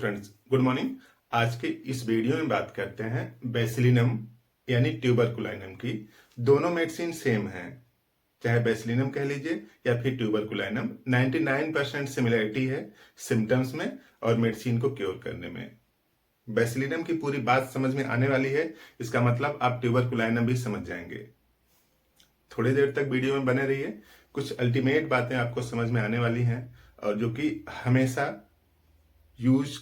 Friends, good morning. आज के इस वीडियो में बात करते हैं बेसिलिनम यानी ट्यूबरकुलाइनम की। दोनों मेडिसिन सेम है, चाहे बेसिलिनम कह लीजिए या फिर ट्यूबरकुलाइनम। 99% सिमिलरिटी है सिम्टम्स में और मेडिसिन को क्योर करने में। बेसिलिनम की पूरी बात समझ में आने वाली है, इसका मतलब आप ट्यूबरकुलाइनम भी समझ जाएंगे। थोड़ी देर तक वीडियो में बने रहिए, कुछ अल्टीमेट बातें आपको समझ में आने वाली हैं और जो कि हमेशा यूज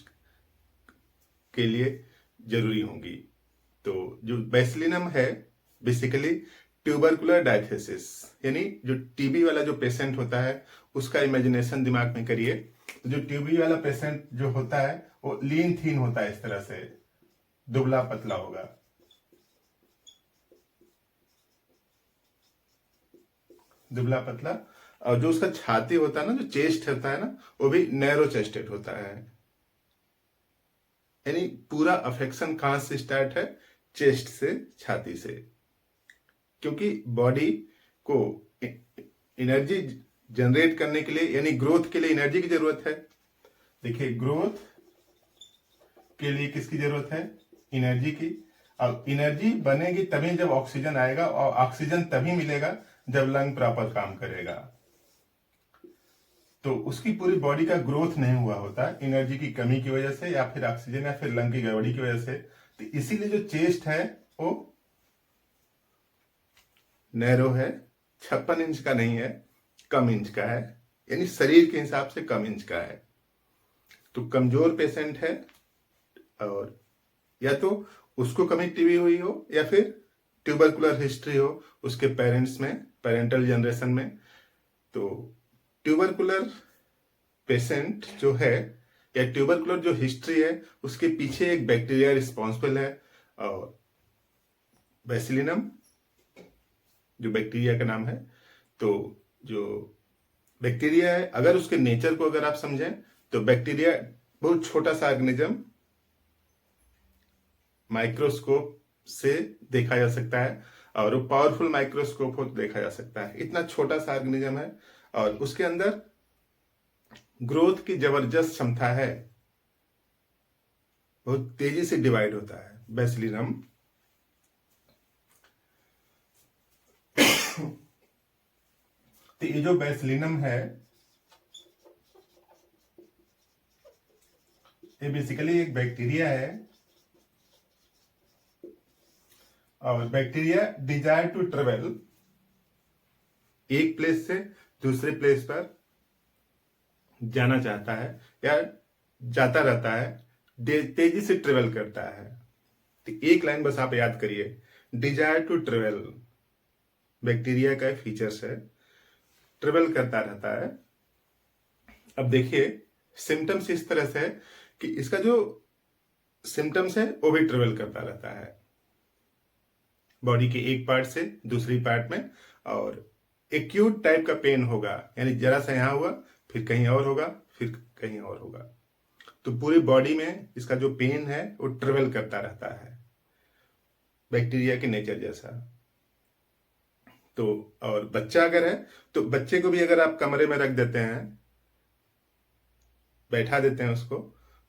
के लिए जरूरी होंगी। तो जो बेसिलिनम है बेसिकली ट्यूबरकुलर डायथेसिस, यानी जो टीबी वाला जो पेशेंट होता है उसका इमेजिनेशन दिमाग में करिए। जो टीबी वाला पेशेंट जो होता है वो लीन थीन होता है, इस तरह से दुबला पतला होगा, दुबला पतला। और जो उसका छाती होता है ना, जो चेस्ट होता है ना, वो भी नैरो चेस्टेड होता है। यानी पूरा अफेक्शन कहां से स्टार्ट है? चेस्ट से, छाती से। क्योंकि बॉडी को एनर्जी जनरेट करने के लिए यानी ग्रोथ के लिए एनर्जी की जरूरत है। देखिए, ग्रोथ के लिए किसकी जरूरत है? एनर्जी की। अब एनर्जी बनेगी तभी जब ऑक्सीजन आएगा, और ऑक्सीजन तभी मिलेगा जब लंग प्रॉपर काम करेगा। तो उसकी पूरी बॉडी का ग्रोथ नहीं हुआ होता एनर्जी की कमी की वजह से, या फिर ऑक्सीजन या फिर लंग की गड़बड़ी की वजह से। तो इसीलिए जो चेस्ट है वो नैरो है, 56 इंच का नहीं है, कम इंच का है, यानी शरीर के हिसाब से कम इंच का है। तो कमजोर पेशेंट है, और या तो उसको कभी टीबी हुई हो या फिर ट्यूबरकुलर हिस्ट्री हो उसके पेरेंट्स में, पेरेंटल जनरेशन में। तो ट्यूबरकुलर पेशेंट जो है या ट्यूबरकुलर जो हिस्ट्री है उसके पीछे एक बैक्टीरिया रिस्पॉन्सिबल है। और बेसिलिनम जो बैक्टीरिया का नाम है, तो जो बैक्टीरिया है, अगर उसके नेचर को अगर आप समझें तो बैक्टीरिया बहुत छोटा सा ऑर्गेनिज्म, माइक्रोस्कोप से देखा जा सकता है, और वो पावरफुल माइक्रोस्कोप हो तो देखा जा सकता है। इतना छोटा सा ऑर्गेनिज्म है और उसके अंदर ग्रोथ की जबरदस्त क्षमता है, बहुत तेजी से डिवाइड होता है बेसिलिनम। तो ये जो बेसिलिनम है ये बेसिकली एक बैक्टीरिया है, और बैक्टीरिया डिजायर टू ट्रेवल, एक प्लेस से दूसरे प्लेस पर जाना चाहता है या जाता रहता है, तेजी से ट्रेवल करता है। तो एक लाइन बस आप याद करिए, डिजायर टू ट्रेवल बैक्टीरिया का फीचर्स है, ट्रेवल करता रहता है। अब देखिए, सिम्टम्स इस तरह से है कि इसका जो सिम्टम्स है वो भी ट्रेवल करता रहता है बॉडी के एक पार्ट से दूसरी पार्ट में। और एक्यूट टाइप का पेन होगा, यानी जरा सा यहां हुआ फिर कहीं और होगा, फिर कहीं और होगा। तो पूरी बॉडी में इसका जो पेन है वो ट्रेवल करता रहता है, बैक्टीरिया के नेचर जैसा। तो और बच्चा अगर है तो बच्चे को भी अगर आप कमरे में रख देते हैं, बैठा देते हैं उसको,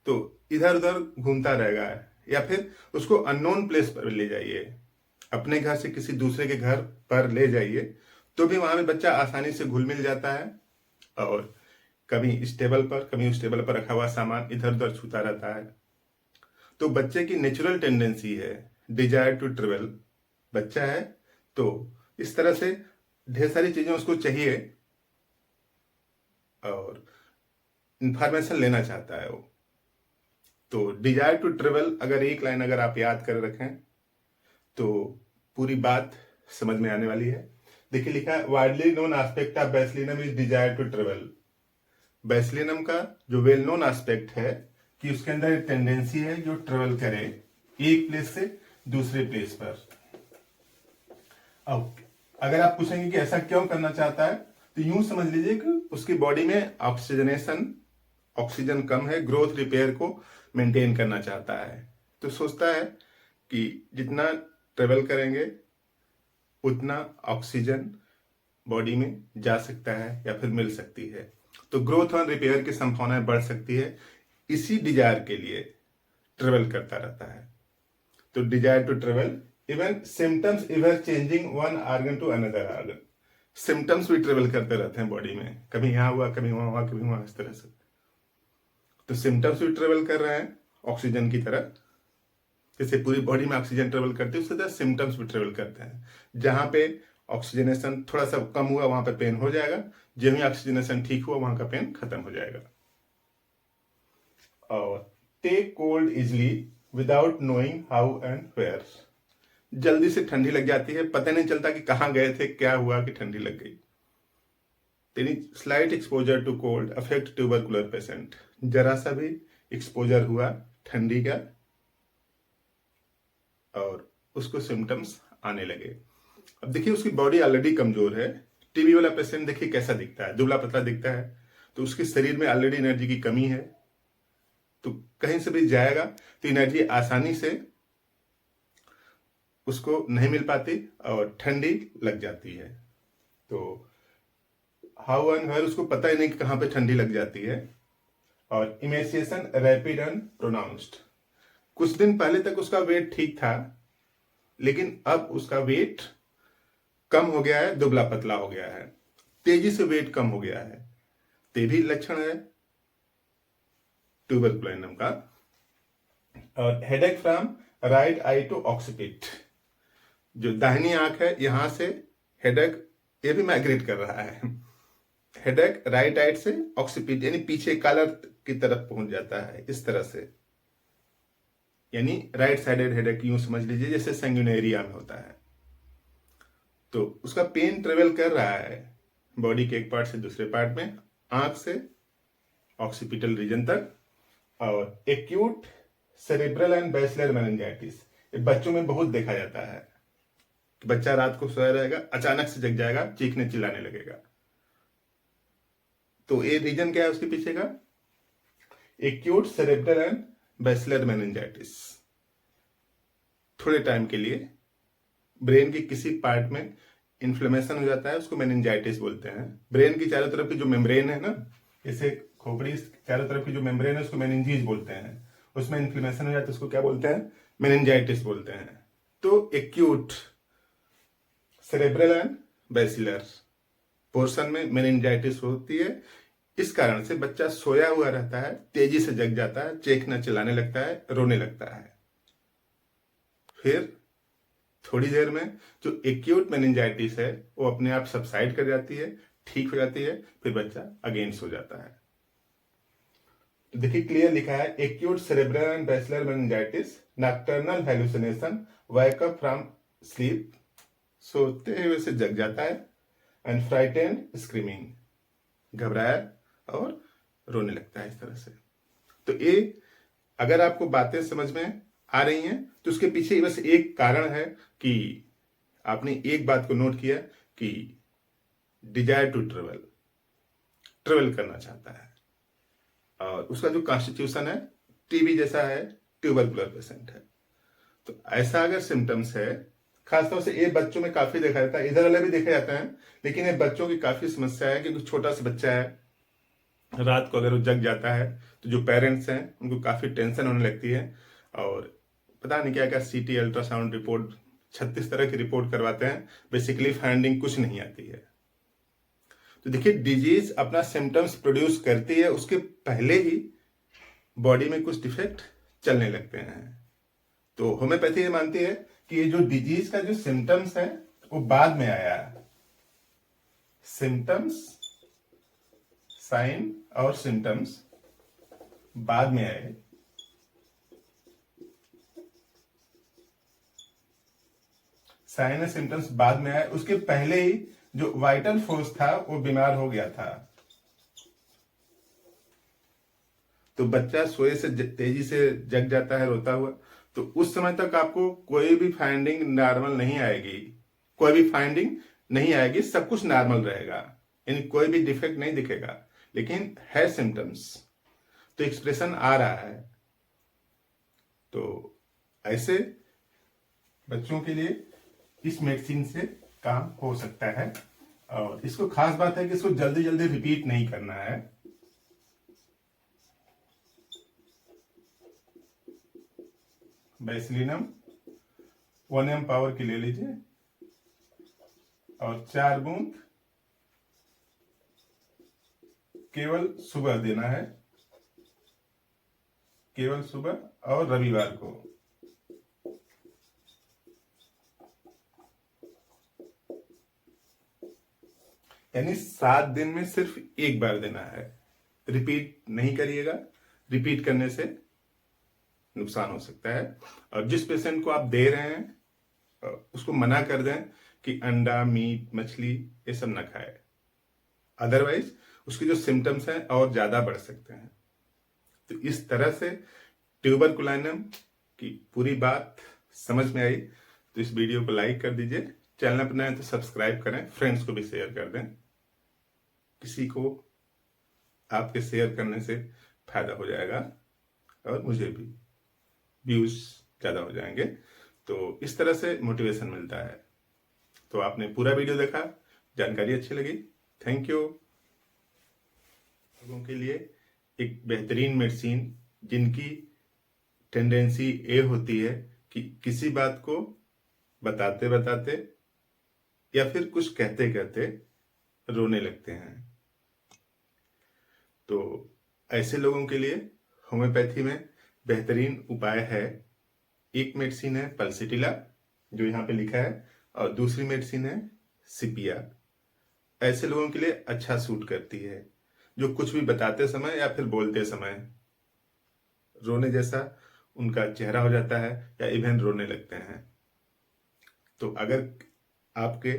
तो इधर उधर घूमता रहेगा। या फिर उसको अननोन प्लेस पर ले जाइए, अपने घर से किसी दूसरे के घर पर ले जाइए, तो भी वहां पे बच्चा आसानी से घुल मिल जाता है, और कभी स्टेबल पर कभी उस टेबल पर रखा हुआ सामान इधर उधर छूता रहता है। तो बच्चे की नेचुरल टेंडेंसी है डिजायर टू ट्रेवल। बच्चा है तो इस तरह से ढेर सारी चीजें उसको चाहिए और इंफॉर्मेशन लेना चाहता है वो। तो डिजायर टू ट्रेवल अगर एक लाइन अगर आप याद कर रखें तो पूरी बात समझ में आने वाली है। देखिए, लिखा है widely known aspect of Bacillinum is desire to travel. Bacillinum का जो वेल नोन एस्पेक्ट है कि उसके अंदर एक टेंडेंसी है जो ट्रेवल करे एक प्लेस से दूसरे प्लेस पर। अब अगर आप पूछेंगे कि ऐसा क्यों करना चाहता है, तो यूं समझ लीजिए कि उसकी बॉडी में ऑक्सीजन कम है, ग्रोथ रिपेयर को मेंटेन करना चाहता है। तो सोचता है कि जितना ट्रेवल करेंगे उतना ऑक्सीजन बॉडी में जा सकता है या फिर मिल सकती है, तो ग्रोथ और रिपेयर की संभावनाएं बढ़ सकती है। इसी डिजायर के लिए ट्रेवल करता रहता है। तो desire to travel, even symptoms ever changing one organ to another organ, symptoms भी ट्रेवल करते रहते हैं बॉडी में, कभी यहाँ हुआ, कभी वहां हुआ, कभी वहां, इस तरह से। तो सिम्टम्स भी ट्रेवल कर रहे हैं ऑक्सीजन की तरह, जैसे पूरी बॉडी में ऑक्सीजन ट्रेवल करती है, उसकी तरह सिम्टम्स भी ट्रेवल करते हैं। जहां पे ऑक्सीजनेशन थोड़ा सा कम हुआ वहां पे पेन हो जाएगा, जब ही ऑक्सीजनेशन ठीक हुआ वहां का पेन खत्म हो जाएगा। और take cold easily without knowing how and where, जल्दी से ठंडी लग जाती है, पता नहीं चलता कि कहां गए थे, क्या हुआ कि ठंडी लग गई। Slight exposure to cold affect tubercular patient, जरा सा भी एक्सपोजर हुआ ठंडी का और उसको सिम्टम्स आने लगे। अब देखिए उसकी बॉडी ऑलरेडी कमजोर है। टीबी वाला पेशेंट देखिए कैसा दिखता है, दुबला पतला दिखता है, तो उसके शरीर में ऑलरेडी एनर्जी की कमी है, तो कहीं से भी जाएगा तो एनर्जी आसानी से उसको नहीं मिल पाती और ठंडी लग जाती है। तो हाउ एंड वेयर उसको पता ही नहीं कि कहां पे ठंडी लग जाती है। और इमेसिएशन रैपिड एंड प्रोनाउंस्ड, कुछ दिन पहले तक उसका वेट ठीक था, लेकिन अब उसका वेट कम हो गया है, दुबला पतला हो गया है, तेजी से वेट कम हो गया है। ते भी लक्षण है ट्यूबरकुलोसिस का। और headache from right eye to occiput, जो दाहिनी आंख है यहां से हेडेक, ये भी माइग्रेट कर रहा है। हेडेक राइट आई से ऑक्सीपिट यानी पीछे कॉलर की तरफ पहुंच जाता है, इस तरह से, यानी राइट साइडेड हेडेक यूं समझ लीजिए जैसे संगुइनेरिया में होता है। तो उसका पेन ट्रेवल कर रहा है बॉडी के एक पार्ट से दूसरे पार्ट में, आंख से ऑक्सीपिटल रीजन तक। और acute cerebral and basilar meningitis, ये बच्चों में बहुत देखा जाता है कि बच्चा रात को सोया रहेगा, अचानक से जग जाएगा, चीखने चिल्लाने लगेगा। तो ये रीजन क्या है उसके पीछे का, acute cerebral and basilar meningitis. थोड़े टाइम के लिए ब्रेन की किसी पार्ट में इन्फ्लेमेशन हो जाता है, उसको मेनिंजाइटिस बोलते हैं। ब्रेन की चारों तरफ की जो मेम्ब्रेन है ना, जैसे खोपड़ी चारों तरफ की जो मेम्ब्रेन है उसको मेनिंजीज बोलते हैं, उसमें इन्फ्लेमेशन हो जाता है, उसको क्या बोलते हैं, मेनिंजाइटिस बोलते हैं। तो एक्यूट सेरेब्रल एंड बैसिलर पोर्शन में मेनिंजाइटिस होती है, इस कारण से बच्चा सोया हुआ रहता है, तेजी से जग जाता है, चीखना चिल्लाने लगता है, रोने लगता है। फिर थोड़ी देर में जो एक्यूट मेनिंजाइटिस है वो अपने आप सबसाइड कर जाती है, ठीक हो जाती है, फिर बच्चा अगेन सो जाता है। तो देखिए क्लियर लिखा है, acute cerebral and basilar meningitis, nocturnal hallucination, wake up from sleep, सोते हुए से जग जाता है, एंड फ्राइटेंड स्क्रीमिंग, घबराया और रोने लगता है, इस तरह से। तो ये अगर आपको बातें समझ में आ रही हैं तो उसके पीछे बस एक कारण है कि आपने एक बात को नोट किया कि डिजायर टू ट्रेवल करना चाहता है, और उसका जो कॉन्स्टिट्यूशन है टीबी जैसा है, ट्यूबरकुलर पेशेंट है। तो ऐसा अगर सिम्टम्स है, खासतौर से ये बच्चों में काफी देखा जाता है, इधर वाले भी देखा जाता है, लेकिन ये बच्चों की काफी समस्या है क्योंकि छोटा सा बच्चा है, रात को अगर वो जग जाता है तो जो पेरेंट्स हैं उनको काफी टेंशन होने लगती है, और पता नहीं क्या क्या सीटी अल्ट्रासाउंड रिपोर्ट 36 तरह की रिपोर्ट करवाते हैं, बेसिकली फाइंडिंग कुछ नहीं आती है। तो देखिए डिजीज अपना सिम्टम्स प्रोड्यूस करती है, उसके पहले ही बॉडी में कुछ डिफेक्ट चलने लगते हैं। तो होम्योपैथी ये मानती है कि ये जो डिजीज का जो सिम्टम्स है वो बाद में आया, सिम्टम्स, साइन और सिम्टम्स बाद में आए, साइन और सिम्टम्स बाद में आए, उसके पहले ही जो वाइटल फोर्स था वो बीमार हो गया था। तो बच्चा सोए से तेजी से जग जाता है रोता हुआ, तो उस समय तक आपको कोई भी फाइंडिंग नॉर्मल नहीं आएगी, कोई भी फाइंडिंग नहीं आएगी, सब कुछ नॉर्मल रहेगा, यानी कोई भी डिफेक्ट नहीं दिखेगा, लेकिन है सिम्टम्स, तो एक्सप्रेशन आ रहा है। तो ऐसे बच्चों के लिए इस मेडिसिन से काम हो सकता है, और इसको खास बात है कि इसको जल्दी जल्दी रिपीट नहीं करना है। बैसिलिनम 1 mg की ले लीजिए और 4 बूंद केवल सुबह देना है, केवल सुबह और रविवार को। यानी 7 दिन में सिर्फ एक बार देना है, रिपीट नहीं करिएगा, रिपीट करने से नुकसान हो सकता है। और जिस पेशेंट को आप दे रहे हैं उसको मना कर दें कि अंडा, मीट, मछली ये सब ना खाए, अदरवाइज उसके जो सिम्टम्स हैं और ज्यादा बढ़ सकते हैं। तो इस तरह से ट्यूबरकुलाइनम की पूरी बात समझ में आई तो इस वीडियो को लाइक कर दीजिए, चैनल पर नए तो सब्सक्राइब करें, फ्रेंड्स को भी शेयर कर दें, किसी को आपके शेयर करने से फायदा हो जाएगा और मुझे भी व्यूज ज्यादा हो जाएंगे। तो इस तरह से मोटिवेशन मिलता है। तो आपने पूरा वीडियो देखा, जानकारी अच्छी लगी, थैंक यू। लोगों के लिए एक बेहतरीन मेडिसिन जिनकी टेंडेंसी ये होती है कि किसी बात को बताते बताते या फिर कुछ कहते कहते रोने लगते हैं। तो ऐसे लोगों के लिए होम्योपैथी में बेहतरीन उपाय है। एक मेडिसिन है पल्सिटिला जो यहाँ पे लिखा है और दूसरी मेडिसिन है सिपिया। ऐसे लोगों के लिए अच्छा सूट करती है जो कुछ भी बताते समय या फिर बोलते समय रोने जैसा उनका चेहरा हो जाता है या इवन रोने लगते हैं। तो अगर आपके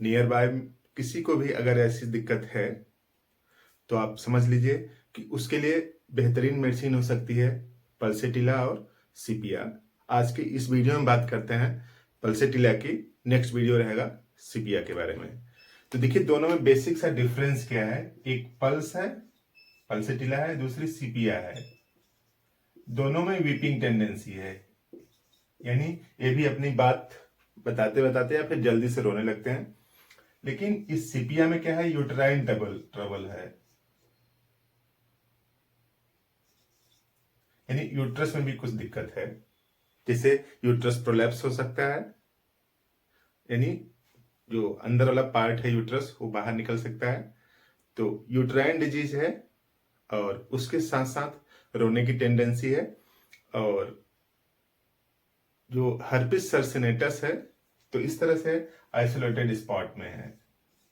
नियर बाय किसी को भी अगर ऐसी दिक्कत है तो आप समझ लीजिए कि उसके लिए बेहतरीन मेडिसिन हो सकती है पल्सेटिला और सिपिया। आज की इस वीडियो में बात करते हैं पल्सेटिला की, नेक्स्ट वीडियो रहेगा सिपिया के बारे में। तो देखिए दोनों में बेसिक सा डिफरेंस क्या है, एक पल्स है, पल्सेटिला है, दूसरी सिपिया है। दोनों में वीपिंग टेंडेंसी है, यानी ये भी अपनी बात बताते बताते या फिर जल्दी से रोने लगते हैं। लेकिन इस सिपिया में क्या है, यूट्राइन ट्रबल है, यानी यूट्रस में भी कुछ दिक्कत है, जिससे यूट्रस प्रोलैप्स हो सकता है, यानी जो अंदर वाला पार्ट है यूट्रस वो बाहर निकल सकता है। तो यूट्राइन डिजीज है और उसके साथ साथ रोने की टेंडेंसी है। और जो हर्पिस सर्सिनेटस है तो इस तरह से आइसोलेटेड स्पॉट में है,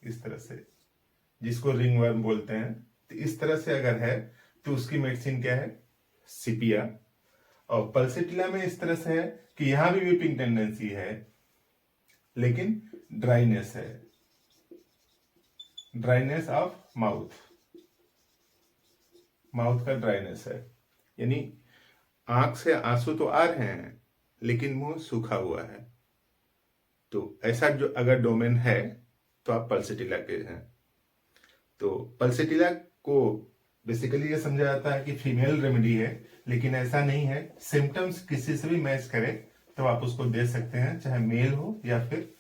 इस तरह से, जिसको रिंगवर्म बोलते हैं। तो इस तरह से अगर है तो उसकी मेडिसिन क्या है, सिपिया। और पल्सेटिला में इस तरह से है कि यहां भी वीपिंग टेंडेंसी है लेकिन ड्राइनेस है, ड्राइनेस ऑफ माउथ, माउथ का ड्राइनेस है, यानी आंख से आंसू तो आ रहे हैं लेकिन मुंह सूखा हुआ है। तो ऐसा जो अगर डोमेन है तो आप पल्सेटिला के हैं। तो पल्सेटिला को बेसिकली ये समझा जाता है कि फीमेल रेमेडी है, लेकिन ऐसा नहीं है। सिम्टम्स किसी से भी मैच करे तो आप उसको दे सकते हैं, चाहे मेल हो या फिर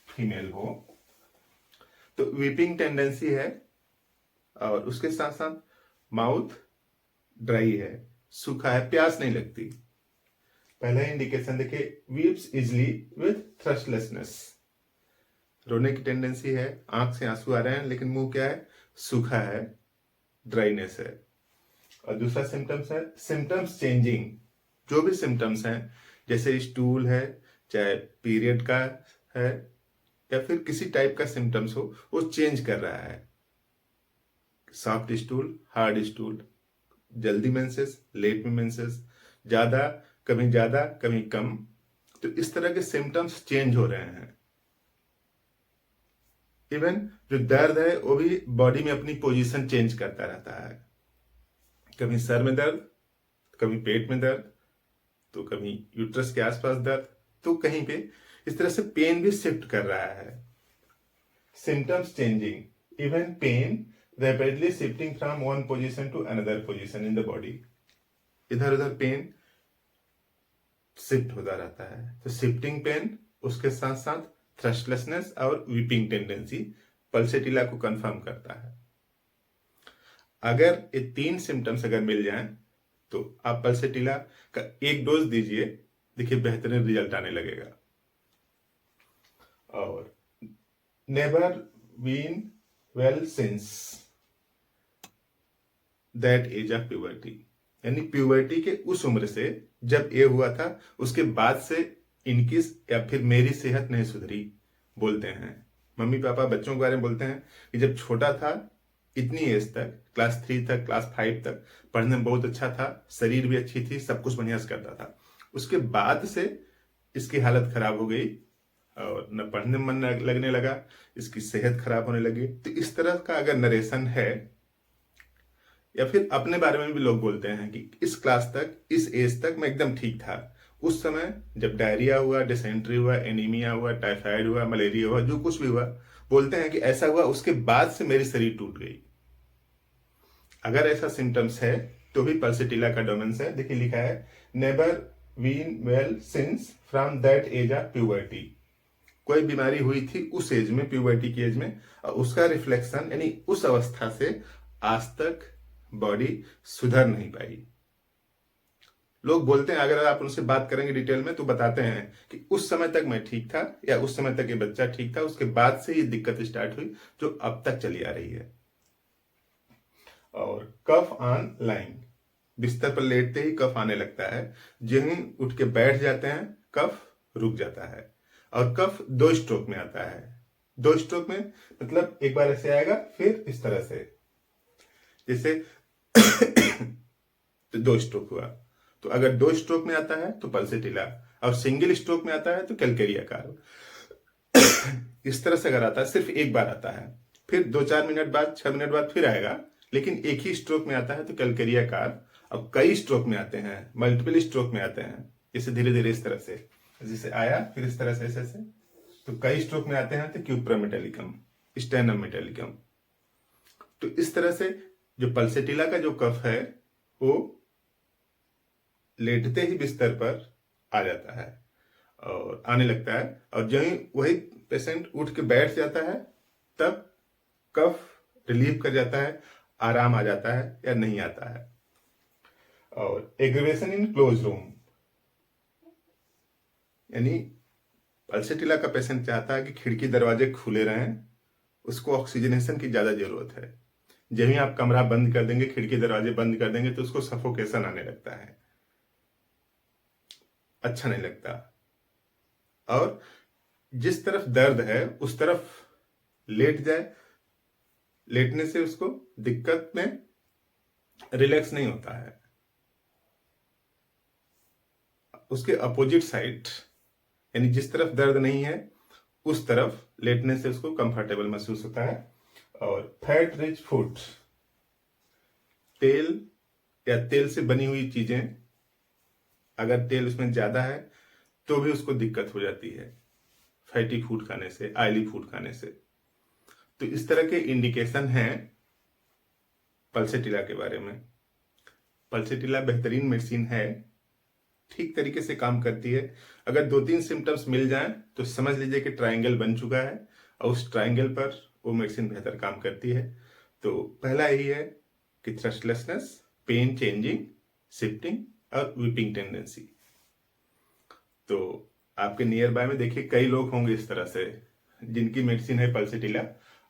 फीमेल हो। तो वीपिंग टेंडेंसी है और उसके साथ साथ माउथ ड्राई है, सूखा है, प्यास नहीं लगती। पहला इंडिकेशन देखिए, वीप्स इजली विथ थ्रस्टलेसनेस, रोने की टेंडेंसी है, आंख से आंसू आ रहे हैं लेकिन मुंह क्या है, सूखा है, ड्राइनेस है। और दूसरा सिम्टम्स है सिम्टम्स चेंजिंग, जो भी सिम्टम्स हैं जैसे स्टूल है, चाहे पीरियड का है या फिर किसी टाइप का सिम्टम्स हो, वो चेंज कर रहा है। सॉफ्ट स्टूल, हार्ड स्टूल, जल्दी मेंसेस, लेट में मेंसेस, ज्यादा कभी कम। तो इस तरह के सिम्टम्स चेंज हो रहे हैं। इवन जो दर्द है वो भी बॉडी में अपनी पोजीशन चेंज करता रहता है, कभी सर में दर्द, कभी पेट में दर्द, तो कभी यूट्रस के आसपास दर्द, तो कहीं पे इस तरह से पेन भी शिफ्ट कर रहा है। Symptoms changing, even pain rapidly shifting from one position to another position in the body, इधर उधर पेन शिफ्ट होता रहता है। तो शिफ्टिंग पेन, उसके साथ साथ थ्रस्टलेसनेस और वीपिंग टेंडेंसी पल्सेटिला को कंफर्म करता है। अगर ये 3 सिम्टम्स अगर मिल जाएं तो आप पल्सेटिला का एक डोज दीजिए, देखिए बेहतरीन रिजल्ट आने लगेगा। और never been well since that age of puberty, यानी प्यूबर्टी के उस उम्र से जब ये हुआ था उसके बाद से इनकी या फिर मेरी सेहत नहीं सुधरी। बोलते हैं मम्मी पापा बच्चों के बारे में बोलते हैं कि जब छोटा था इतनी एज तक, क्लास 3 तक, क्लास 5 तक पढ़ने में बहुत अच्छा था, शरीर भी अच्छी थी, सब कुछ बढ़िया से करता था। उसके बाद से इसकी हालत खराब हो गई और न पढ़ने में मन लगने लगा, इसकी सेहत खराब होने लगी। तो इस तरह का अगर नरेशन है, या फिर अपने बारे में भी लोग बोलते हैं कि इस क्लास तक, इस एज तक मैं एकदम ठीक था, उस समय जब डायरिया हुआ, डिसेंट्री हुआ, एनीमिया हुआ, टाइफाइड हुआ, मलेरिया हुआ, जो कुछ भी हुआ, बोलते हैं कि ऐसा हुआ, उसके बाद से मेरी शरीर टूट गई। अगर ऐसा सिम्टम्स है तो भी पल्सिटिला का डोमेंस है। देखिए लिखा है never been well since from that age of puberty. कोई बीमारी हुई थी उस एज में, प्यूबर्टी की एज में, और उसका रिफ्लेक्शन यानी उस अवस्था से आज तक बॉडी सुधर नहीं पाई। लोग बोलते हैं, अगर आप उनसे बात करेंगे डिटेल में तो बताते हैं कि उस समय तक मैं ठीक था, या उस समय तक ये बच्चा ठीक था, उसके बाद से ये दिक्कत स्टार्ट हुई जो अब तक चली आ रही है। और कफ ऑन लाइंग, बिस्तर पर लेटते ही कफ आने लगता है, जो ही उठ के बैठ जाते हैं कफ रुक जाता है। और कफ 2 स्ट्रोक में आता है। 2 स्ट्रोक में मतलब एक बार ऐसे आएगा, फिर इस तरह से, जैसे तो 2 स्ट्रोक हुआ। तो अगर 2 स्ट्रोक में आता है तो पल्सिटिला, और सिंगल स्ट्रोक में आता है तो कैलकेरिया कार्व। इस तरह से अगर आता है, सिर्फ एक बार आता है, फिर 2-4 मिनट बाद, 6 मिनट बाद फिर आएगा, लेकिन एक ही स्ट्रोक में आता है तो कैलकेरिया कार्व। अब कई स्ट्रोक में आते हैं, मल्टीपल स्ट्रोक में आते हैं, जैसे धीरे धीरे इस तरह से, जैसे आया फिर इस तरह से ऐसे, तो कई स्ट्रोक में आते हैं तो क्यूप्रा मेटालिकम, स्टेनम मेटालिकम। तो इस तरह से जो पल्सेटिला का जो कफ है वो लेटते ही बिस्तर पर आ जाता है और आने लगता है, और जो ही वही पेशेंट उठ के बैठ जाता है तब कफ रिलीव कर जाता है, आराम आ जाता है या नहीं आता है। और एग्रीवेशन इन क्लोज रूम, यानी पल्सेटिला का पेशेंट चाहता है कि खिड़की दरवाजे खुले रहें, उसको ऑक्सीजनेशन की ज्यादा जरूरत है। जब ही आप कमरा बंद कर देंगे, खिड़की दरवाजे बंद कर देंगे, तो उसको सफोकेशन आने लगता है, अच्छा नहीं लगता। और जिस तरफ दर्द है उस तरफ लेट जाए, लेटने से उसको दिक्कत में रिलैक्स नहीं होता है। उसके अपोजिट साइड, यानी जिस तरफ दर्द नहीं है उस तरफ लेटने से उसको कंफर्टेबल महसूस होता है। और फैट रिच फूड, तेल या तेल से बनी हुई चीजें, अगर तेल उसमें ज्यादा है तो भी उसको दिक्कत हो जाती है फैटी फूड खाने से, ऑयली फूड खाने से। तो इस तरह के इंडिकेशन हैं पल्सेटिला के बारे में। पल्सेटिला बेहतरीन मेडिसिन है, ठीक तरीके से काम करती है। अगर 2-3 सिम्टम्स मिल जाएं तो समझ लीजिए कि ट्रायंगल बन चुका है, और उस ट्रायंगल पर वो मेडिसिन बेहतर काम करती है। तो पहला यही है कि थ्रस्टलेसनेस, पेन चेंजिंग, शिफ्टिंग और वीपिंग टेंडेंसी। तो आपके नियर बाय में देखिए कई लोग होंगे इस तरह से जिनकी मेडिसिन है पल्सेटिला,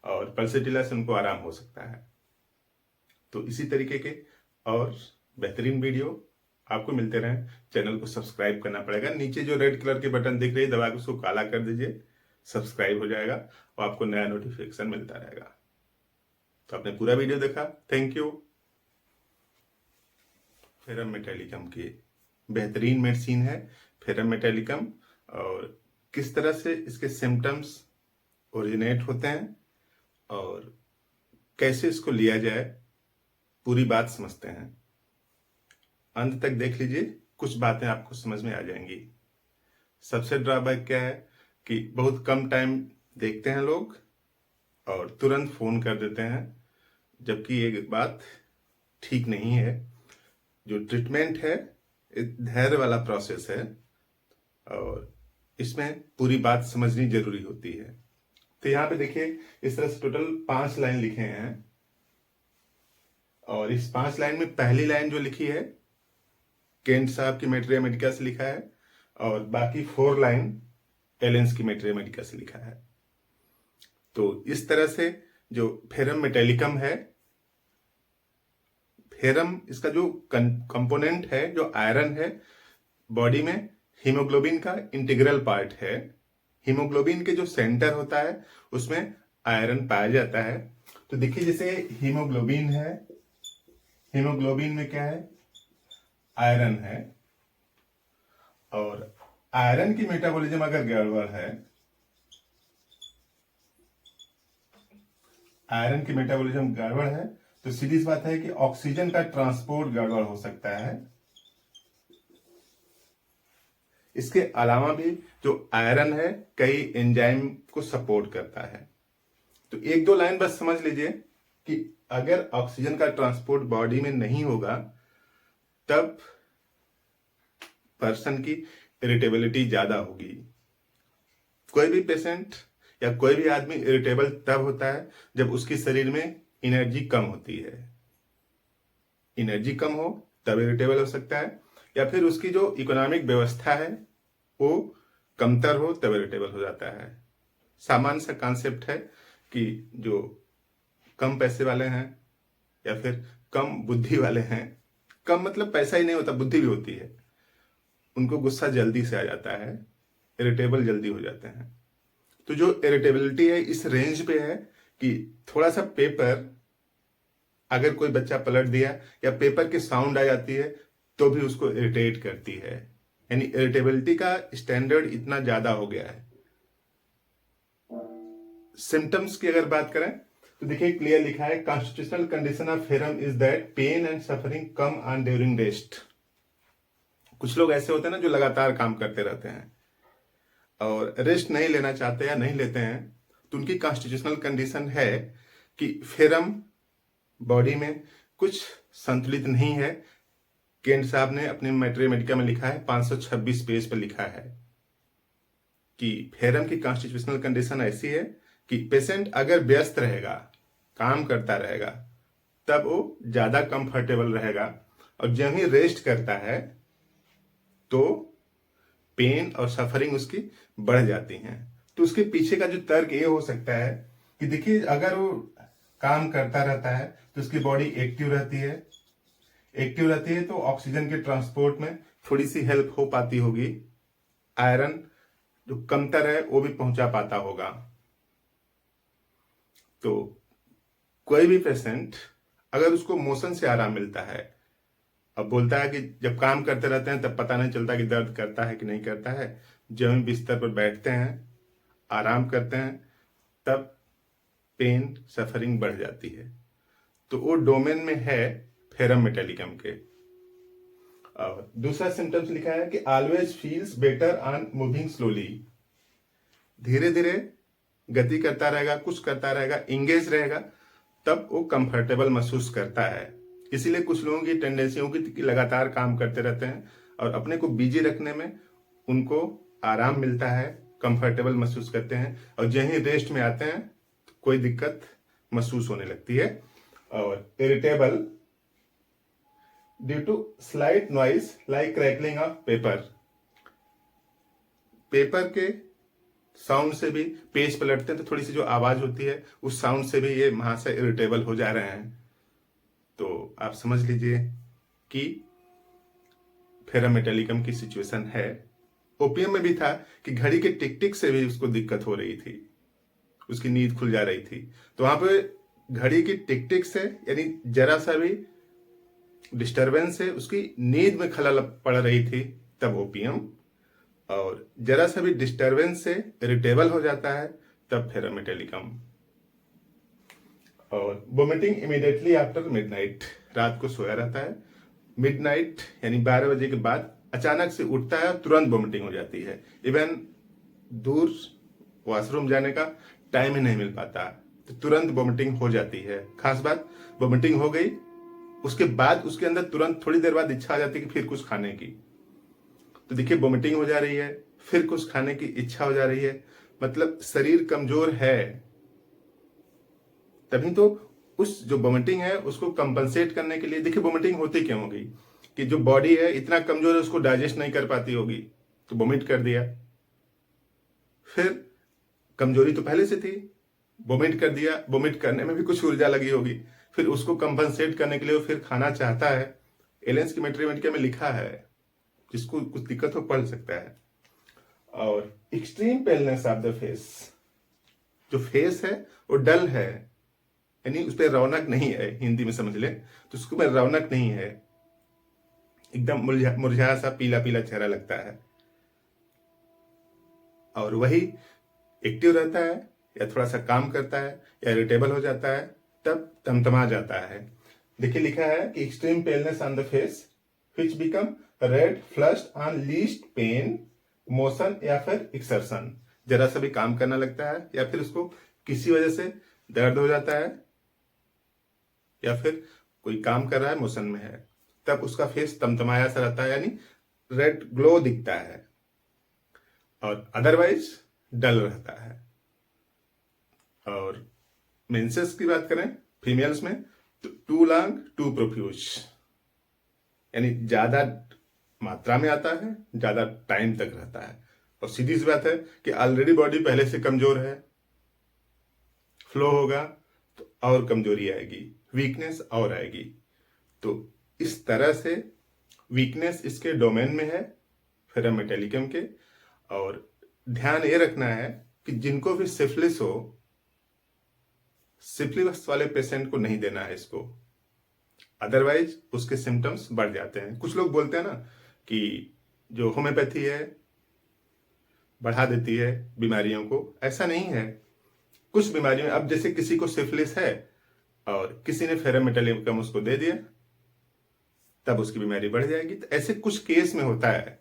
और पल्सेटिला से उनको आराम हो सकता है। तो इसी तरीके के और बेहतरीन वीडियो आपको मिलते रहें। चैनल को सब्सक्राइब करना पड़ेगा, नीचे जो रेड कलर के बटन दिख रही है दबा के उसको काला कर दीजिए, सब्सक्राइब हो जाएगा और आपको नया नोटिफिकेशन मिलता रहेगा। तो आपने पूरा वीडियो देखा, थैंक यू। फेरम मेटालिकम की बेहतरीन मेडिसिन है फेरम मेटालिकम, और किस तरह से इसके सिम्टम्स ओरिजिनेट होते हैं और कैसे इसको लिया जाए, पूरी बात समझते हैं। अंत तक देख लीजिए, कुछ बातें आपको समझ में आ जाएंगी। सबसे ड्रॉबैक क्या है कि बहुत कम टाइम देखते हैं लोग और तुरंत फोन कर देते हैं, जबकि ये बात ठीक नहीं है। जो ट्रीटमेंट है धैर्य वाला प्रोसेस है, और इसमें पूरी बात समझनी जरूरी होती है। तो यहाँ पे देखिए इस तरह से टोटल 5 लाइन लिखे हैं, और इस 5 लाइन में पहली लाइन जो लिखी है केंट साहब की मेट्रिया मेडिका से लिखा है, और बाकी 4 लाइन एलेंस्की मैथमेटिका से लिखा है। तो इस तरह से जो फेरम मेटेलिकम है, फेरम इसका जो कंपोनेंट है, जो आयरन है बॉडी में, हीमोग्लोबिन का इंटीग्रल पार्ट है। हीमोग्लोबिन के जो सेंटर होता है उसमें आयरन पाया जाता है। तो देखिए जैसे हीमोग्लोबिन है, हीमोग्लोबिन में क्या है, आयरन है, और आयरन की मेटाबॉलिज्म अगर गड़बड़ है, आयरन की मेटाबॉलिज्म गड़बड़ है तो सीधी सी बात है कि ऑक्सीजन का ट्रांसपोर्ट गड़बड़ हो सकता है। इसके अलावा भी जो आयरन है कई एंजाइम को सपोर्ट करता है। तो 1-2 लाइन बस समझ लीजिए कि अगर ऑक्सीजन का ट्रांसपोर्ट बॉडी में नहीं होगा तब पर्सन की इरिटेबिलिटी ज्यादा होगी। कोई भी पेशेंट या कोई भी आदमी इरिटेबल तब होता है जब उसके शरीर में एनर्जी कम होती है। एनर्जी कम हो तब इरिटेबल हो सकता है, या फिर उसकी जो इकोनॉमिक व्यवस्था है वो कमतर हो तब इरिटेबल हो जाता है। सामान्य सा कॉन्सेप्ट है कि जो कम पैसे वाले हैं या फिर कम बुद्धि वाले हैं, कम मतलब पैसा ही नहीं होता, बुद्धि भी होती है, उनको गुस्सा जल्दी से आ जाता है, इरिटेबल जल्दी हो जाते हैं। तो जो इरिटेबिलिटी है इस रेंज पे है कि थोड़ा सा पेपर अगर कोई बच्चा पलट दिया या पेपर की साउंड आ जाती है तो भी उसको इरिटेट करती है। यानी इरिटेबिलिटी का स्टैंडर्ड इतना ज्यादा हो गया है। सिम्टम्स की अगर बात करें तो देखिए क्लियर लिखा है, constitutional condition of ferrum is that pain and suffering come on during rest. कुछ लोग ऐसे होते हैं ना जो लगातार काम करते रहते हैं और रेस्ट नहीं लेना चाहते या नहीं लेते हैं, तो उनकी कॉन्स्टिट्यूशनल कंडीशन है कि फेरम बॉडी में कुछ संतुलित नहीं है। केंट साहब ने अपने मैथमेटिका में लिखा है, 526 पेज पर लिखा है कि फेरम की कॉन्स्टिट्यूशनल कंडीशन ऐसी है कि पेशेंट अगर व्यस्त रहेगा, काम करता रहेगा, तब वो ज्यादा कंफर्टेबल रहेगा, और जब ही रेस्ट करता है तो पेन और सफरिंग उसकी बढ़ जाती हैं। तो उसके पीछे का जो तर्क ये हो सकता है कि देखिए अगर वो काम करता रहता है तो उसकी बॉडी एक्टिव रहती है, एक्टिव रहती है तो ऑक्सीजन के ट्रांसपोर्ट में थोड़ी सी हेल्प हो पाती होगी, आयरन जो कमतर है वो भी पहुंचा पाता होगा। तो कोई भी पेशेंट अगर उसको मोशन से आराम मिलता है, अब बोलता है कि जब काम करते रहते हैं तब पता नहीं चलता कि दर्द करता है कि नहीं करता है, जब हम बिस्तर पर बैठते हैं आराम करते हैं तब पेन सफरिंग बढ़ जाती है। तो वो डोमेन में है फेरम मेटेलिकम के। और दूसरा सिम्टम्स लिखा है कि always feels better on moving slowly. धीरे धीरे गति करता रहेगा, कुछ करता रहेगा, इंगेज रहेगा, तब वो कंफर्टेबल महसूस करता है। इसीलिए कुछ लोगों की टेंडेंसी होगी कि लगातार काम करते रहते हैं और अपने को बिजी रखने में उनको आराम मिलता है, कंफर्टेबल महसूस करते हैं, और जहीं रेस्ट में आते हैं तो कोई दिक्कत महसूस होने लगती है। और irritable due to slight noise like crackling of paper. Paper के साउंड से भी, पेज पलटते हैं तो थोड़ी सी जो आवाज होती है उस साउंड से भी ये वहां से इरिटेबल हो जा रहे हैं। तो आप समझ लीजिए कि फेरम मेटेलिकम की सिचुएशन है। ओपीएम में भी था कि घड़ी के टिक टिक से भी उसको दिक्कत हो रही थी, उसकी नींद खुल जा रही थी। तो वहां पे घड़ी की टिक टिक से यानी जरा सा भी डिस्टरबेंस से उसकी नींद में खलल पड़ रही थी, तब ओपीएम, और जरा सा भी डिस्टरबेंस से इरिटेबल हो जाता है तब फेरम मेटेलिकम। और वोमिटिंग इमीडिएटली आफ्टर मिडनाइट, रात को सोया रहता है, मिडनाइट यानी 12 बजे के बाद अचानक से उठता है और तुरंत वोमिटिंग हो जाती है। इवन दूर वॉशरूम जाने का टाइम ही नहीं मिल पाता तो तुरंत वोमिटिंग हो जाती है। खास बात, वोमिटिंग हो गई उसके बाद उसके अंदर तुरंत थोड़ी देर बाद इच्छा आ जाती है कि फिर कुछ खाने की। तो देखिए वोमिटिंग हो जा रही है, फिर कुछ खाने की इच्छा हो जा रही है, मतलब शरीर कमजोर है। तभी तो उस जो वोमिटिंग है उसको कंपनसेट करने के लिए, देखिए वोमिटिंग होती क्यों होगी कि जो बॉडी है इतना कमजोर है उसको डाइजेस्ट नहीं कर पाती होगी, तो वोमिट कर दिया। फिर कमजोरी तो पहले से थी, वोमिट कर दिया, वोमिट करने में भी कुछ ऊर्जा लगी होगी, फिर उसको कंपनसेट करने के लिए वो फिर खाना चाहता है। एलेंस की मैथमेटिका में लिखा है, जिसको कुछ दिक्कत हो पढ़ सकता है। और extreme paleness of the face, जो फेस है वो डल है, यानी उस पर रौनक नहीं है, हिंदी में समझ ले तो उसको में रौनक नहीं है, एकदम मुरझाया सा पीला पीला चेहरा लगता है। और वही एक्टिव रहता है या थोड़ा सा काम करता है या इरिटेबल हो जाता है तब तमतमा जाता है। देखिए लिखा है कि extreme paleness on the face which become red flushed on least pain motion या फिर एक्सर्शन, जरा सा भी काम करना लगता है या फिर उसको किसी वजह से दर्द हो जाता है या फिर कोई काम कर रहा है मोशन में है, तब उसका फेस तमतमाया सा रहता है, यानी रेड ग्लो दिखता है, और अदरवाइज डल रहता है। और मेंसेस की बात करें फीमेल्स में तो टू लॉन्ग टू प्रोफ्यूज, यानी ज्यादा मात्रा में आता है, ज्यादा टाइम तक रहता है। और सीधी सी बात है कि ऑलरेडी बॉडी पहले से कमजोर है, फ्लो होगा तो और कमजोरी आएगी, वीकनेस और आएगी। तो इस तरह से वीकनेस इसके डोमेन में है फेरम मेटालिकम के। और ध्यान ये रखना है कि जिनको भी सिफिलिस हो, सिफिलिस वाले पेशेंट को नहीं देना है इसको, अदरवाइज उसके सिम्टम्स बढ़ जाते हैं। कुछ लोग बोलते हैं ना कि जो होम्योपैथी है बढ़ा देती है बीमारियों को, ऐसा नहीं है। कुछ बीमारियों में, अब जैसे किसी को सिफिलिस है और किसी ने फेरम मेटालिकम उसको दे दिया, तब उसकी बीमारी बढ़ जाएगी। तो ऐसे कुछ केस में होता है।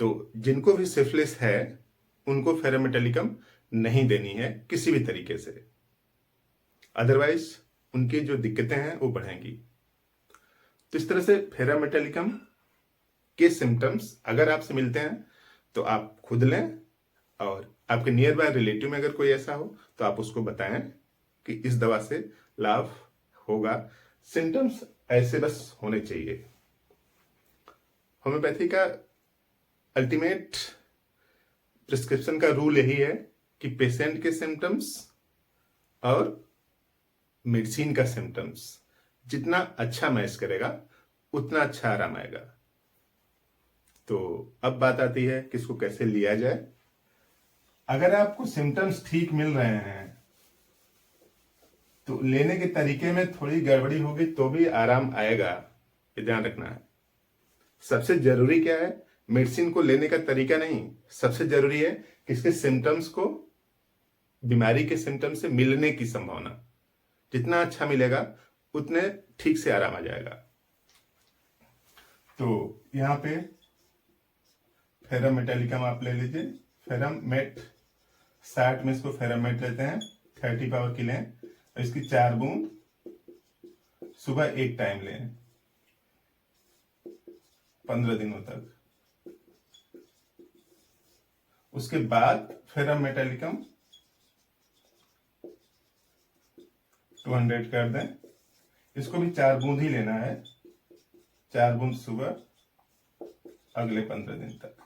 तो जिनको भी सिफिलिस है उनको फेरम मेटालिकम नहीं देनी है किसी भी तरीके से, अदरवाइज उनकी जो दिक्कतें हैं वो बढ़ेंगी। तो इस तरह से फेरम मेटालिकम के सिम्टम्स अगर आपसे मिलते हैं तो आप खुद लें, और आपके नियर बाय रिलेटिव में अगर कोई ऐसा हो तो आप उसको बताएं कि इस दवा से लाभ होगा। सिम्टम्स ऐसे बस होने चाहिए। होम्योपैथी का अल्टीमेट प्रिस्क्रिप्शन का रूल यही है कि पेशेंट के सिम्टम्स और मेडिसिन का सिम्टम्स जितना अच्छा मैच करेगा उतना अच्छा आराम आएगा। तो अब बात आती है कि इसको कैसे लिया जाए। अगर आपको सिम्टम्स ठीक मिल रहे हैं तो लेने के तरीके में थोड़ी गड़बड़ी होगी तो भी आराम आएगा, ये ध्यान रखना है। सबसे जरूरी क्या है, मेडिसिन को लेने का तरीका नहीं, सबसे जरूरी है कि इसके सिम्टम्स को, बीमारी के सिम्टम्स से मिलने की संभावना जितना अच्छा मिलेगा उतने ठीक से आराम आ जाएगा। तो यहां पे फेरम मेटालिकम आप ले लीजिए, फेरम मेट 60 में इसको फेरम मेट लेते हैं, 30 पावर की लें, इसकी 4 बूंद सुबह एक टाइम लें 15 दिनों तक। उसके बाद फेरम मेटालिकम 200 कर दें, इसको भी 4 बूंद ही लेना है, 4 बूंद सुबह अगले 15 दिन तक।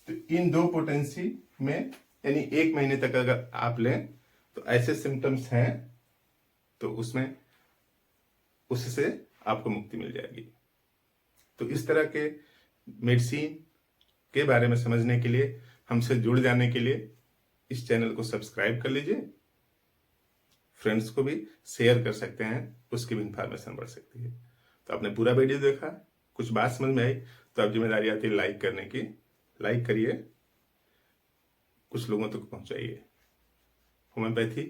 तो इन दो पोटेंसी में यानी 1 महीने तक अगर आप लें तो ऐसे सिम्टम्स हैं तो उसमें उससे आपको मुक्ति मिल जाएगी। तो इस तरह के मेडिसिन के बारे में समझने के लिए, हमसे जुड़ जाने के लिए इस चैनल को सब्सक्राइब कर लीजिए। फ्रेंड्स को भी शेयर कर सकते हैं, उसकी भी इंफॉर्मेशन बढ़ सकती है। तो आपने पूरा वीडियो देखा, कुछ बात समझ में आई तो अब जिम्मेदारी आती है लाइक करने की। लाइक करिए, कुछ लोगों तक पहुंचाइए। होम्योपैथी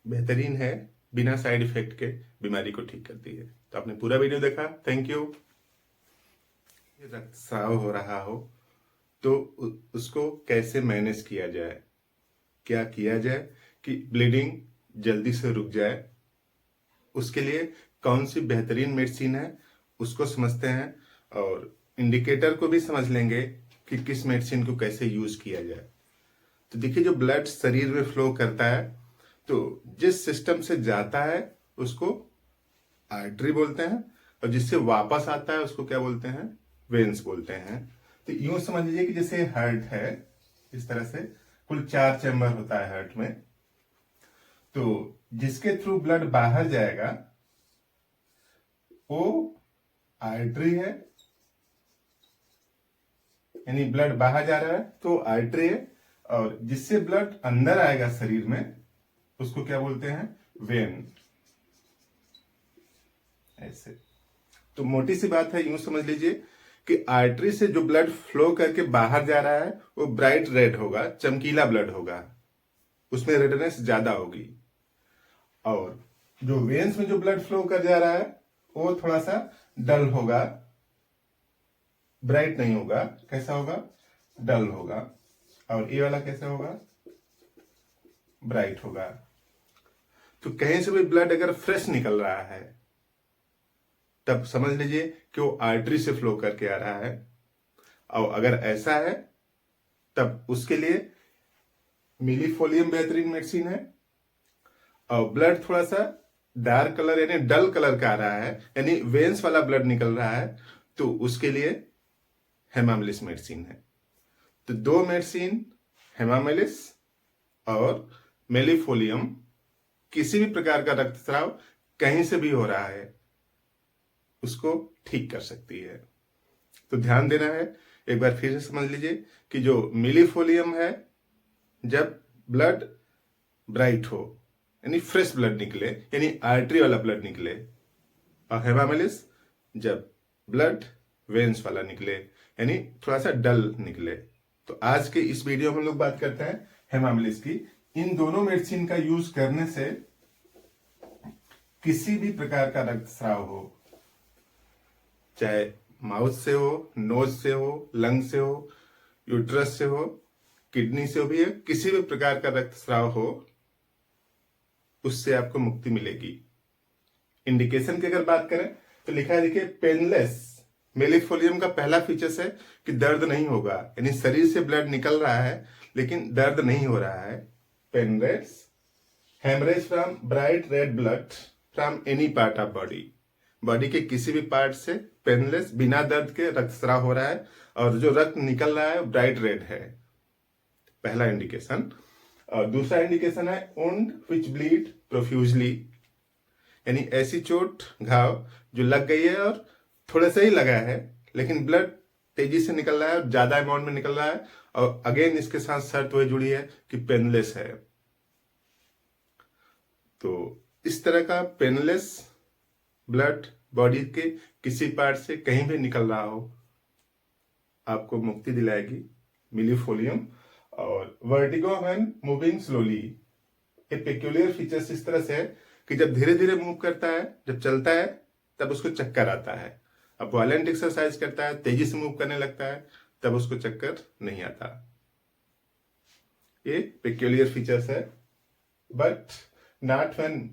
बेहतरीन है, बिना साइड इफेक्ट के बीमारी को ठीक करती है। तो आपने पूरा वीडियो देखा, थैंक यू। रक्तस्राव हो रहा हो तो उसको कैसे मैनेज किया जाए, क्या किया जाए कि ब्लीडिंग जल्दी से रुक जाए, उसके लिए कौन सी बेहतरीन मेडिसिन है उसको समझते हैं, और इंडिकेटर को भी समझ लेंगे कि किस मेडिसिन को कैसे यूज किया जाए। तो देखिए, जो ब्लड शरीर में फ्लो करता है तो जिस सिस्टम से जाता है उसको आर्टरी बोलते हैं, और जिससे वापस आता है उसको क्या बोलते हैं, वेन्स बोलते हैं। तो यूं समझ लीजिए कि जैसे हार्ट है, इस तरह से कुल 4 चैम्बर होता है हार्ट में। तो जिसके थ्रू ब्लड बाहर जाएगा वो आर्टरी है, यानी ब्लड बाहर जा रहा है तो आर्टरी है, और जिससे ब्लड अंदर आएगा शरीर में उसको क्या बोलते हैं, वेन। ऐसे तो मोटी सी बात है, यूं समझ लीजिए कि आर्टरी से जो ब्लड फ्लो करके बाहर जा रहा है वो ब्राइट रेड होगा, चमकीला ब्लड होगा, उसमें रेडनेस ज्यादा होगी। और जो वेन्स में जो ब्लड फ्लो कर जा रहा है वो थोड़ा सा डल होगा, ब्राइट नहीं होगा। कैसा होगा, डल होगा। और ये वाला कैसा होगा, ब्राइट होगा। तो कहीं से भी ब्लड अगर फ्रेश निकल रहा है तब समझ लीजिए कि वो आर्टरी से फ्लो करके आ रहा है, और अगर ऐसा है तब उसके लिए मिलीफोलियम बेहतरीन मेडिसिन है। और ब्लड थोड़ा सा डार्क कलर यानी डल कलर का आ रहा है, यानी वेन्स वाला ब्लड निकल रहा है, तो उसके लिए हेमामिलिस मेडिसिन है। तो 2 मेडिसिन, हेमामिलिस और मेलिफोलियम, किसी भी प्रकार का रक्तस्राव कहीं से भी हो रहा है उसको ठीक कर सकती है। तो ध्यान देना है, एक बार फिर से समझ लीजिए कि जो मिलीफोलियम है जब ब्लड ब्राइट हो यानी फ्रेश ब्लड निकले, यानी आर्टरी वाला ब्लड निकले, और हेमामिलिस जब ब्लड वेन्स वाला निकले यानी थोड़ा सा डल निकले। तो आज के इस वीडियो में हम लोग बात करते हैं हेमामिलिस की। इन दोनों मेडिसिन का यूज करने से किसी भी प्रकार का रक्तस्राव हो, चाहे माउथ से हो, नोज से हो, लंग से हो, यूट्रस से हो, किडनी से हो, भी है किसी भी प्रकार का रक्तस्राव हो उससे आपको मुक्ति मिलेगी। इंडिकेशन की अगर बात करें तो लिखा है, देखिए, पेनलेस। मेलिफोलियम का पहला फीचर्स है कि दर्द नहीं होगा, यानी शरीर से ब्लड निकल रहा है लेकिन दर्द नहीं हो रहा है। Painless, haemorrhage from bright red blood from any part of body, body के किसी भी पार्ट से पेनलेस बिना दर्द के रक्तस्राव हो रहा है, और जो रक्त निकल रहा है ब्राइट रेड है, पहला इंडिकेशन। और दूसरा इंडिकेशन है वुंड व्हिच ब्लीड प्रोफ्यूजली, यानी ऐसी चोट, घाव जो लग गई है और थोड़ा सा ही लगा है लेकिन ब्लड तेजी से निकल रहा है, ज्यादा अमाउंट में निकल रहा है, और अगेन इसके साथ शर्त वही जुड़ी है कि पेनलेस है। तो इस तरह का पेनलेस ब्लड बॉडी के किसी पार्ट से कहीं भी निकल रहा हो आपको मुक्ति दिलाएगी मिलीफोलियम। और वर्टिगो व्हेन मूविंग स्लोली, ये पेक्यूलियर फीचर्स इस तरह से है कि जब धीरे धीरे मूव करता है, जब चलता है तब उसको चक्कर आता है। अब वायलेंट एक्सरसाइज करता है, तेजी से मूव करने लगता है, तब उसको चक्कर नहीं आता। ये पेक्यूलियर फीचर्स है, but not when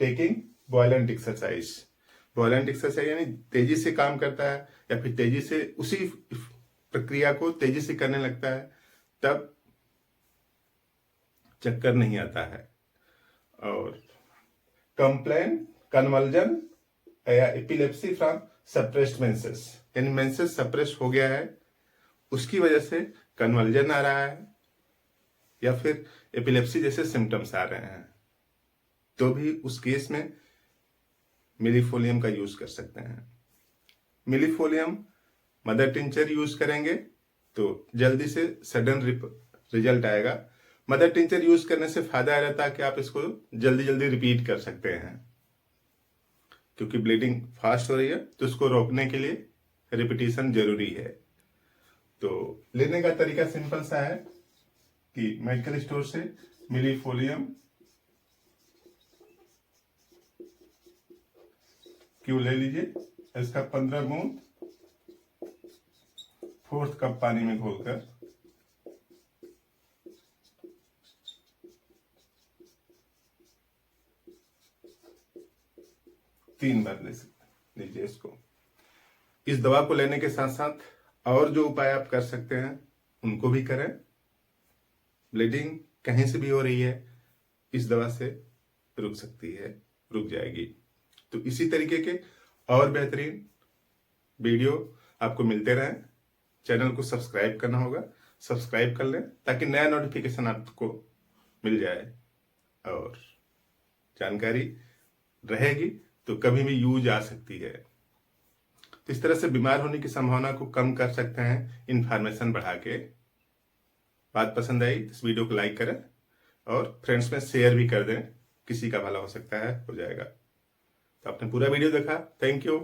taking violent exercise. Violent exercise यानी तेजी से काम करता है या फिर तेजी से उसी प्रक्रिया को तेजी से करने लगता है, तब चक्कर नहीं आता है। और कंप्लेन, कन्वल्जन या एपिलेप्सी फ्रॉम सप्रेस्ड मेंसेस, यानी मेंसेस सप्रेस हो गया है, उसकी वजह से कन्वल्जन आ रहा है या फिर एपिलेप्सी जैसे सिम्टम्स आ रहे हैं, तो भी उस केस में मिलीफोलियम का यूज कर सकते हैं। मिलीफोलियम मदर टिंचर यूज करेंगे तो जल्दी से सडन रिजल्ट आएगा। मदर टिंचर यूज करने से फायदा रहता है कि आप इसको जल्दी जल्दी रिपीट कर सकते हैं, क्योंकि ब्लीडिंग फास्ट हो रही है तो उसको रोकने के लिए रिपीटिशन जरूरी है। तो लेने का तरीका सिंपल सा है कि मेडिकल स्टोर से मिलीफोलियम क्यों ले लीजिए, इसका 15 बूंद 4th कप पानी में घोलकर तीन बार ले लीजिए इसको। इस दवा को लेने के साथ साथ और जो उपाय आप कर सकते हैं उनको भी करें। ब्लीडिंग कहीं से भी हो रही है, इस दवा से रुक सकती है, रुक जाएगी। तो इसी तरीके के और बेहतरीन वीडियो आपको मिलते रहें। चैनल को सब्सक्राइब करना होगा, सब्सक्राइब कर लें ताकि नया नोटिफिकेशन आपको मिल जाए और जानकारी रहेगी तो कभी भी यूज आ सकती है। तो इस तरह से बीमार होने की संभावना को कम कर सकते हैं इंफॉर्मेशन बढ़ा के। बात पसंद आई तो इस वीडियो को लाइक करें और फ्रेंड्स में शेयर भी कर दें, किसी का भला हो सकता है, हो जाएगा। तो आपने पूरा वीडियो देखा, थैंक यू।